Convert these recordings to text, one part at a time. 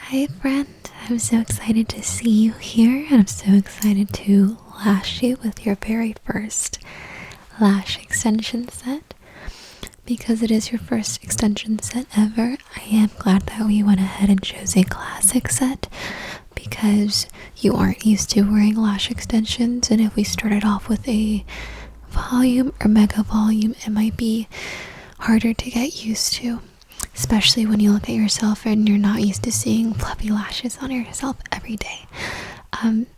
Hi friend, I'm so excited to see you here and I'm so excited to lash you with your very first lash extension set. Because it is your first extension set ever, I am glad that we went ahead and chose a classic set because you aren't used to wearing lash extensions, and if we started off with a volume or mega volume, it might be harder to get used to. Especially when you look at yourself and you're not used to seeing fluffy lashes on yourself every day.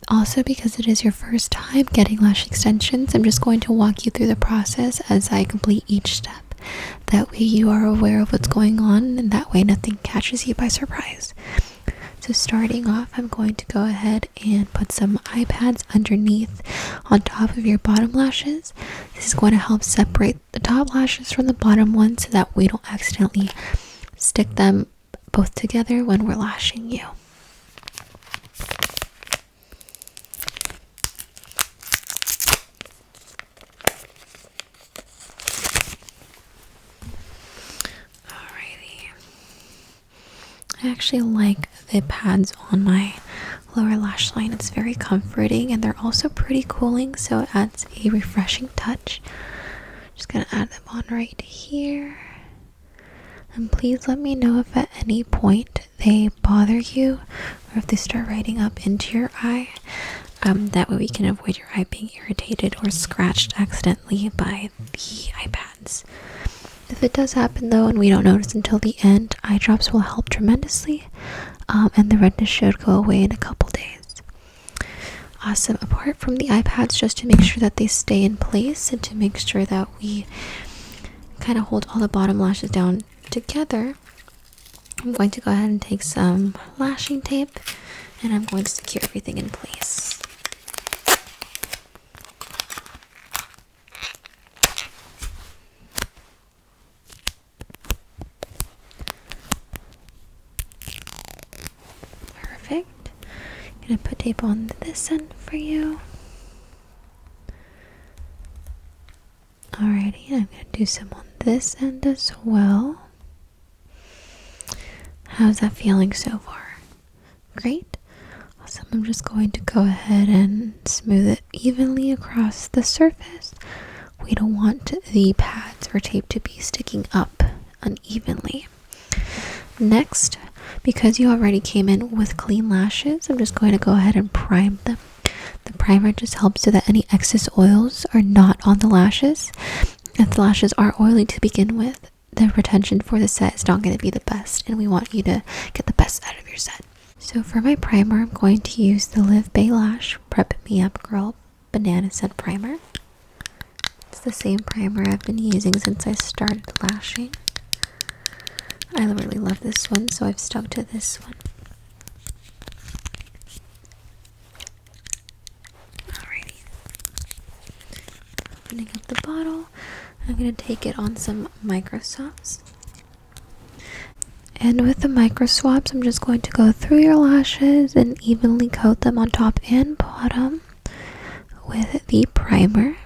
Also, because it is your first time getting lash extensions, I'm just going to walk you through the process as I complete each step. That way you are aware of what's going on, and that way nothing catches you by surprise. So starting off, I'm going to go ahead and put some eye pads underneath on top of your bottom lashes. This is going to help separate the top lashes from the bottom ones so that we don't accidentally stick them both together when we're lashing you. Alrighty. I actually like the pads on my lower lash line. It's very comforting and they're also pretty cooling, so it adds a refreshing touch. Just gonna add them on right here. And please let me know if at any point they bother you or if they start riding up into your eye. That way we can avoid your eye being irritated or scratched accidentally by the eye pads. If it does happen though and we don't notice until the end, eye drops will help tremendously, and the redness should go away in a couple days. Awesome. Apart from the eye pads, just to make sure that they stay in place and to make sure that we kind of hold all the bottom lashes down together, I'm going to go ahead and take some lashing tape and I'm going to secure everything in place. Perfect. I'm going to put tape on this end for you. Alrighty, I'm going to do some on this end as well. How's that feeling so far? Great. Awesome. I'm just going to go ahead and smooth it evenly across the surface. We don't want the pads or tape to be sticking up unevenly. Next, because you already came in with clean lashes, I'm just going to go ahead and prime them. The primer just helps so that any excess oils are not on the lashes. If the lashes are oily to begin with, the retention for the set is not going to be the best, and we want you to get the best out of your set. So for my primer, I'm going to use the Live Bay Lash Prep Me Up Girl Banana Scent Primer. It's the same primer I've been using since I started lashing. I really love this one, so I've stuck to this one. Alrighty. Opening up the bottle, I'm going to take it on some micro swabs. And with the micro swabs, I'm just going to go through your lashes and evenly coat them on top and bottom with the primer.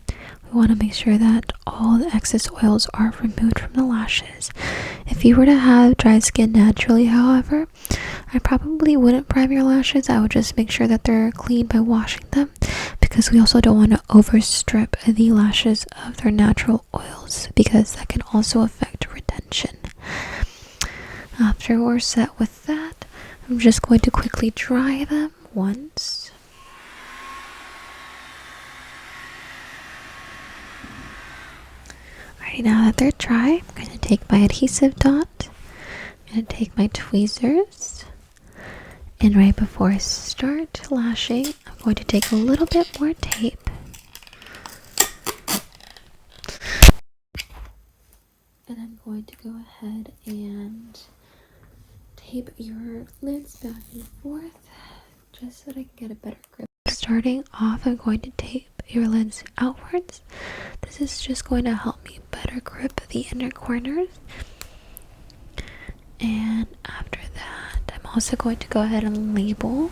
We want to make sure that all the excess oils are removed from the lashes. If you were to have dry skin naturally, however, I probably wouldn't prime your lashes. I would just make sure that they're clean by washing them, because we also don't want to overstrip the lashes of their natural oils, because that can also affect retention. After we're set with that, I'm just going to quickly dry them once. Alright, now that they're dry, I'm going to take my adhesive dot. I'm going to take my tweezers. And right before I start lashing, I'm going to take a little bit more tape. And I'm going to go ahead and tape your lids back and forth just so that I can get a better grip. Starting off, I'm going to tape your lids outwards. This is just going to help me better grip the inner corners. And after that, I'm also going to go ahead and label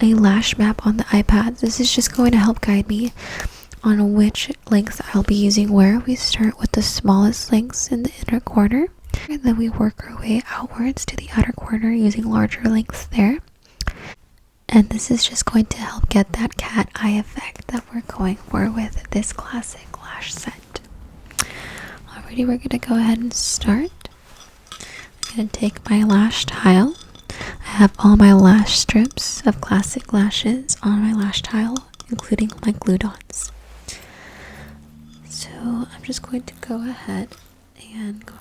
a lash map on the iPads. This is just going to help guide me on which length I'll be using where. We start with the smallest lengths in the inner corner Then we work our way outwards to the outer corner using larger lengths there. And this is just going to help get that cat eye effect that we're going for with this classic lash set. Alrighty, we're going to go ahead and start. I'm going to take my lash tile. I have all my lash strips of classic lashes on my lash tile, including my glue dots. So I'm just going to go ahead and go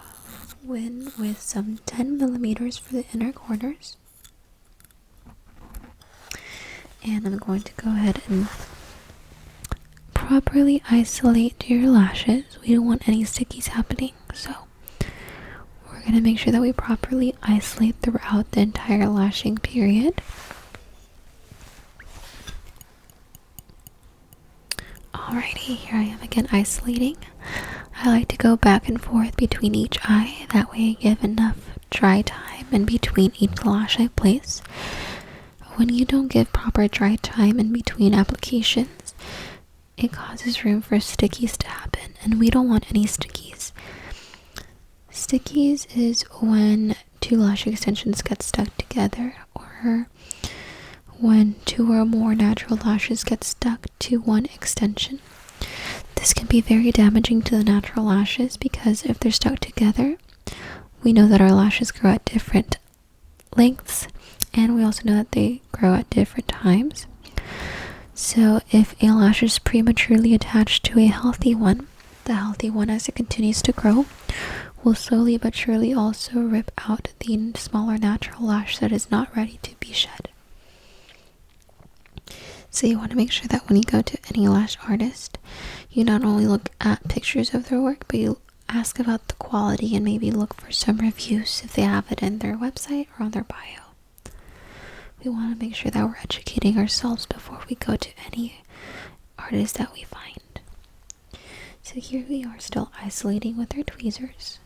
in with some 10 millimeters for the inner corners. And I'm going to go ahead and properly isolate your lashes. We don't want any stickies happening, so we're going to make sure that we properly isolate throughout the entire lashing period. Alrighty, here I am again isolating. I like to go back and forth between each eye, that way I give enough dry time in between each lash I place. When you don't give proper dry time in between applications, it causes room for stickies to happen, and we don't want any stickies. Stickies is when two lash extensions get stuck together, or when two or more natural lashes get stuck to one extension. This can be very damaging to the natural lashes because if they're stuck together, we know that our lashes grow at different lengths, and we also know that they grow at different times. So if a lash is prematurely attached to a healthy one, the healthy one, as it continues to grow, will slowly but surely also rip out the smaller natural lash that is not ready to be shed. So you want to make sure that when you go to any lash artist, you not only look at pictures of their work, but you ask about the quality and maybe look for some reviews if they have it in their website or on their bio. We want to make sure that we're educating ourselves before we go to any artist that we find. So here we are still isolating with our tweezers.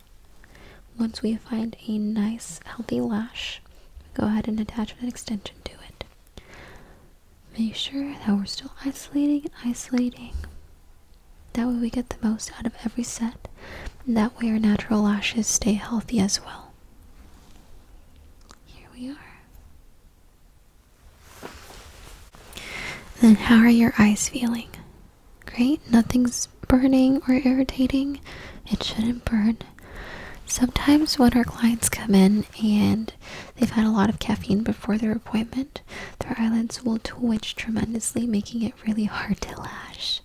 Once we find a nice healthy lash, go ahead and attach an extension to it. Make sure that we're still isolating and isolating. That way we get the most out of every set, and that way our natural lashes stay healthy as well. Here we are. Then how are your eyes feeling? Great, nothing's burning or irritating. It shouldn't burn. Sometimes when our clients come in and they've had a lot of caffeine before their appointment, their eyelids will twitch tremendously, making it really hard to lash,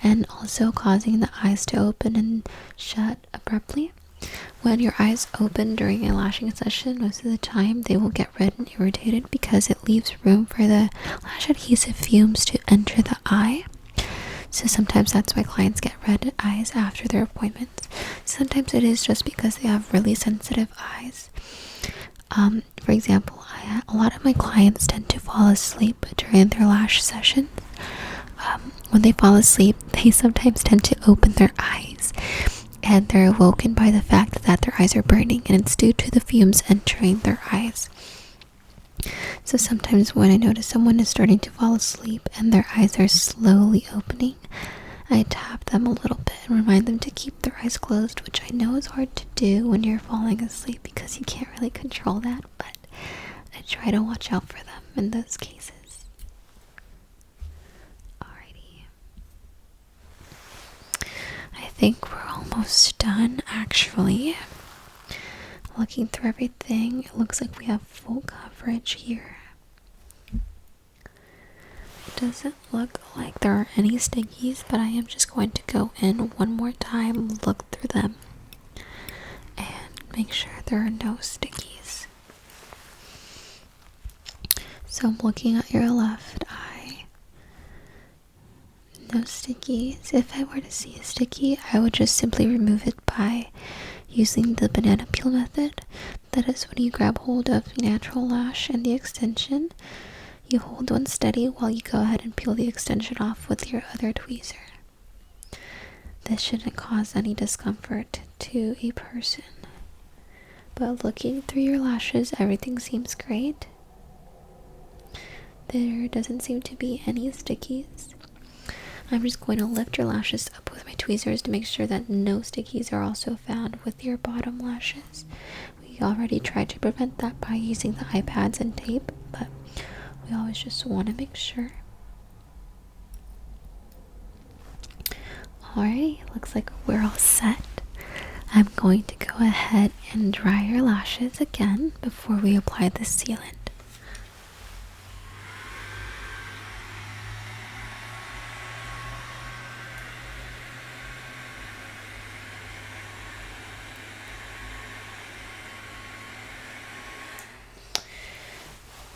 and also causing the eyes to open and shut abruptly. When your eyes open during a lashing session, most of the time they will get red and irritated because it leaves room for the lash adhesive fumes to enter the eye. So sometimes that's why clients get red eyes after their appointments. Sometimes it is just because they have really sensitive eyes. For example, a lot of my clients tend to fall asleep during their lash sessions. When they fall asleep, they sometimes tend to open their eyes, and they're awoken by the fact that their eyes are burning, and it's due to the fumes entering their eyes. So sometimes when I notice someone is starting to fall asleep and their eyes are slowly opening, I tap them a little bit and remind them to keep their eyes closed, which I know is hard to do when you're falling asleep because you can't really control that, but I try to watch out for them in those cases. Alrighty. I think we're almost done, actually. Looking through everything, it looks like we have full coverage here. It doesn't look like there are any stickies, but I am just going to go in one more time, look through them, and make sure there are no stickies. So I'm looking at your left eye. No stickies. If I were to see a sticky, I would just simply remove it by using the banana peel method. That is when you grab hold of the natural lash and the extension. You hold one steady while you go ahead and peel the extension off with your other tweezer. This shouldn't cause any discomfort to a person. But looking through your lashes, everything seems great. There doesn't seem to be any stickies. I'm just going to lift your lashes up with my tweezers to make sure that no stickies are also found with your bottom lashes. We already tried to prevent that by using the iPads and tape, but we always just want to make sure. Alright, looks like we're all set. I'm going to go ahead and dry your lashes again before we apply the sealant.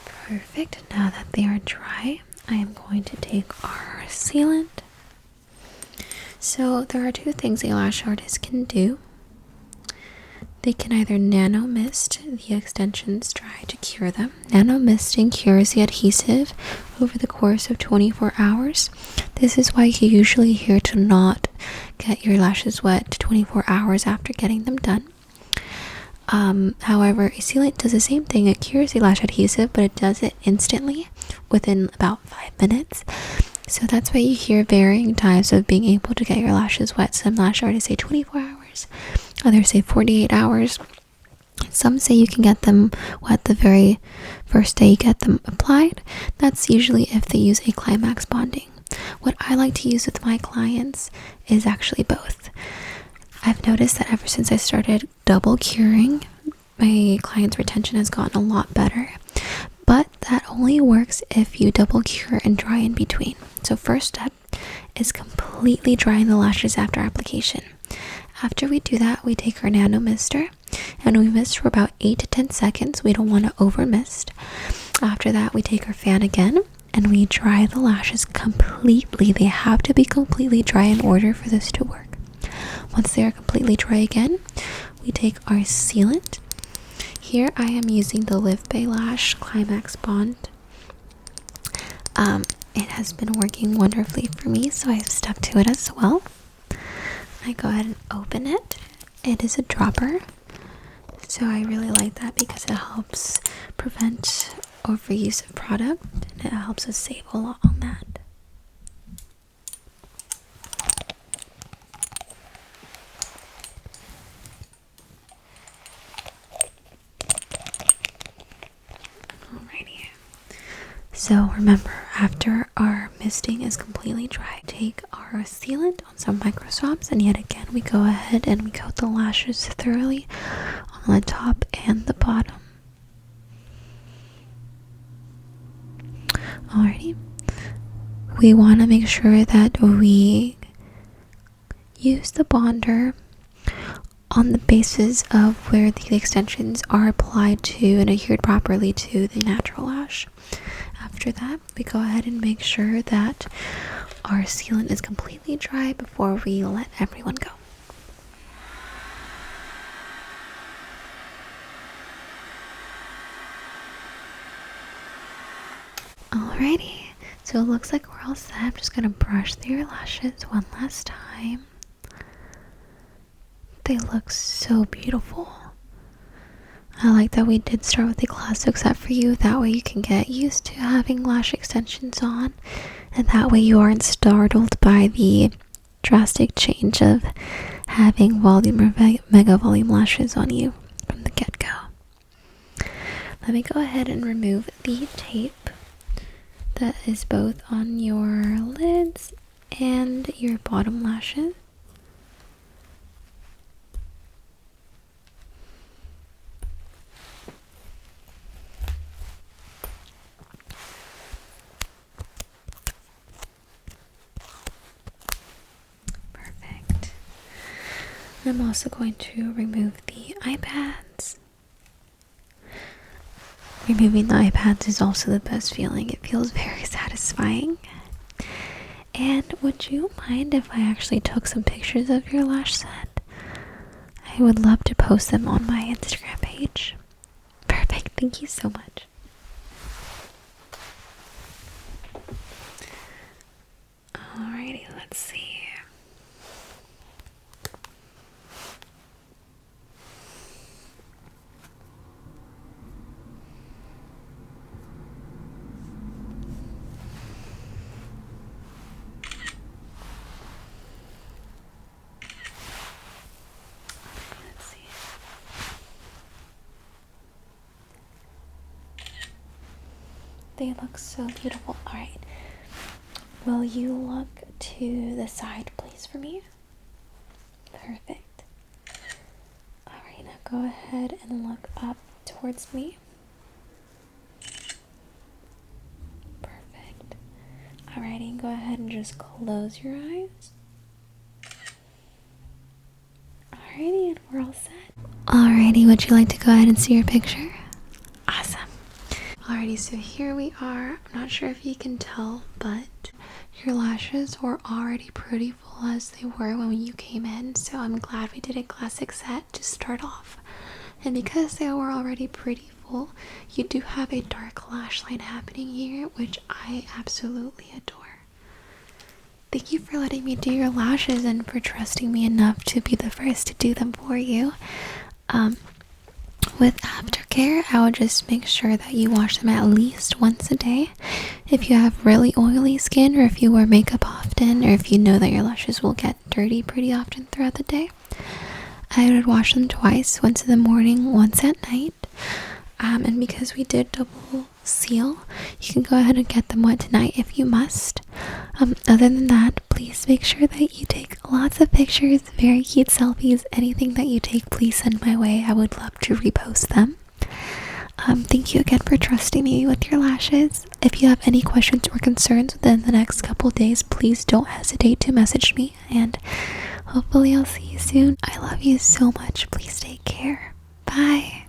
Perfect. Now that they are dry, I am going to take our sealant. So there are two things a lash artist can do. They can either nano mist the extensions dry to cure them. Nano misting cures the adhesive over the course of 24 hours. This is why you usually hear to not get your lashes wet 24 hours after getting them done. However, a sealant does the same thing. It cures the lash adhesive, but it does it instantly within about 5 minutes. So that's why you hear varying times of being able to get your lashes wet. Some lash artists say 24 hours, others say 48 hours. Some say you can get them wet the very first day you get them applied. That's usually if they use a climax bonding. What I like to use with my clients is actually both. I've noticed that ever since I started double curing, my clients' retention has gotten a lot better. But that only works if you double cure and dry in between. So first step is completely drying the lashes after application. After we do that, we take our nano mister and we mist for about 8 to 10 seconds. We don't want to over mist. After that, we take our fan again and we dry the lashes completely. They have to be completely dry in order for this to work. Once they are completely dry again, we take our sealant. Here I am using the Live Bay Lash Climax Bond. It has been working wonderfully for me, so I've stuck to it as well. I go ahead and open it. It is a dropper, so I really like that because it helps prevent overuse of product and it helps us save a lot on that. So remember, after our misting is completely dry, take our sealant on some micro swabs, and yet again we go ahead and we coat the lashes thoroughly on the top and the bottom. Alrighty, we want to make sure that we use the bonder on the basis of where the extensions are applied to and adhered properly to the natural lash. After that, we go ahead and make sure that our sealant is completely dry before we let everyone go. Alrighty, so it looks like we're all set. I'm just going to brush through your lashes one last time. They look so beautiful. I like that we did start with the classic set for you. That way you can get used to having lash extensions on. And that way you aren't startled by the drastic change of having volume or mega volume lashes on you from the get-go. Let me go ahead and remove the tape that is both on your lids and your bottom lashes. I'm also going to remove the iPads. Removing the iPads is also the best feeling. It feels very satisfying. And would you mind if I actually took some pictures of your lash set? I would love to post them on my Instagram page. Perfect. Thank you so much. Alrighty, let's see. They look so beautiful. Alright. Will you look to the side, please, for me? Perfect. Alright, now go ahead and look up towards me. Perfect. Alrighty, go ahead and just close your eyes. Alrighty, and we're all set. Alrighty, would you like to go ahead and see your picture? Awesome. Alrighty, so here we are. I'm not sure if you can tell, but your lashes were already pretty full as they were when you came in, so I'm glad we did a classic set to start off. And because they were already pretty full, you do have a dark lash line happening here, which I absolutely adore. Thank you for letting me do your lashes and for trusting me enough to be the first to do them for you. With Aftercare, I would just make sure that you wash them at least once a day. If you have really oily skin, or if you wear makeup often, or if you know that your lashes will get dirty pretty often throughout the day, I would wash them twice, once in the morning, once at night. And because we did double seal, you can go ahead and get them wet tonight if you must. Other than that, please make sure that you take lots of pictures, very cute selfies. Anything that you take, please send my way. I would love to repost them. Thank you again for trusting me with your lashes. If you have any questions or concerns within the next couple days, please don't hesitate to message me, and hopefully I'll see you soon. I love you so much. Please take care. Bye.